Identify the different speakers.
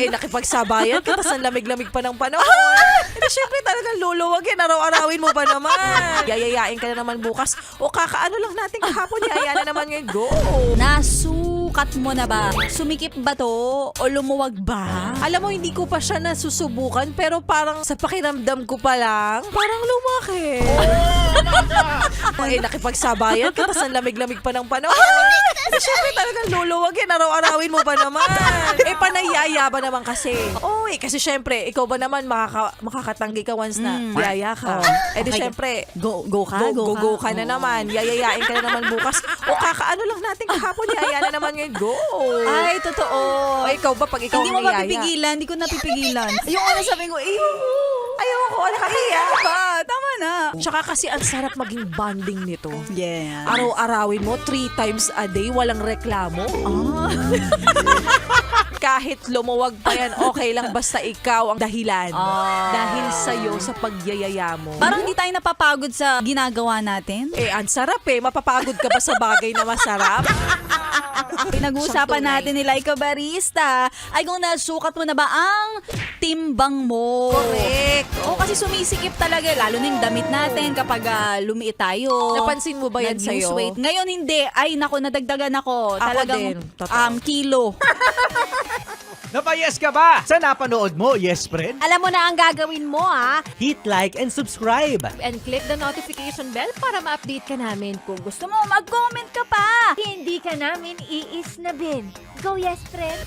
Speaker 1: nakipagsabayan ka, tas ang lamig-lamig pa ng panahon. Syempre talagang luluwag yan. Araw-arawin mo pa naman. Yayayain ka na naman bukas. O kakaano lang natin kahapon, yaya na naman ngayon. Go!
Speaker 2: Nasukat mo na ba? Sumikip ba to? O lumuwag ba?
Speaker 1: Alam mo, hindi ko pa siya nasusubukan, pero parang sa pakiramdam ko pa lang, parang lumaki. Nakipagsabayan ka, tas ang lamig-lamig pa ng panahon. Syempre talagang luluwag yan. Araw-arawin mo pa naman. Panayaya ba naman kasi? Kasi syempre, ikaw ba naman makakatanggi ka once na yaya ka. Di
Speaker 2: Okay.
Speaker 1: syempre,
Speaker 2: Go ka?
Speaker 1: go ka na naman. Yayayain ka na naman bukas. O kakaano lang natin kahapon, yaya na naman ngayon. Go!
Speaker 2: Ay, totoo.
Speaker 1: Ikaw ba pag ikaw
Speaker 2: Hindi
Speaker 1: ang
Speaker 2: mo
Speaker 1: niyaya?
Speaker 2: mapipigilan. Hindi ko napipigilan. Yung ano sabi ko,
Speaker 1: Ayoko, nakakaya.
Speaker 2: tama na.
Speaker 1: Tsaka kasi ang sarap maging bonding nito.
Speaker 2: Yeah.
Speaker 1: Araw-arawin mo, 3 times a day, walang reklamo. Kahit lumuwag pa yan, okay lang basta ikaw ang dahilan. Dahil sa'yo, sa pagyayaya mo.
Speaker 2: Parang hindi tayo napapagod sa ginagawa natin.
Speaker 1: Ang sarap Mapapagod ka ba sa bagay na masarap?
Speaker 2: Pinag-uusapan natin nila, ikaw barista, ay kung nasukat mo na ba ang timbang mo.
Speaker 1: Correct.
Speaker 2: Kasi sumisikip talaga, lalo na yung damit natin kapag lumiit tayo.
Speaker 1: Napansin mo ba yan
Speaker 2: Nag-lose
Speaker 1: sa'yo?
Speaker 2: weight. Ngayon hindi. Ay, nako, nadagdagan ako.
Speaker 1: Ako
Speaker 2: Talagang
Speaker 1: din. Totoo.
Speaker 2: kilo.
Speaker 3: Napayes ka ba sa napanood mo, yes friend?
Speaker 4: Alam mo na ang gagawin mo,
Speaker 3: Hit like and subscribe.
Speaker 4: And click the notification bell para ma-update ka namin. Kung gusto
Speaker 2: Gusto mo, mag-comment ka pa.
Speaker 4: hindi ka namin iisnabin. Go, yes, friend!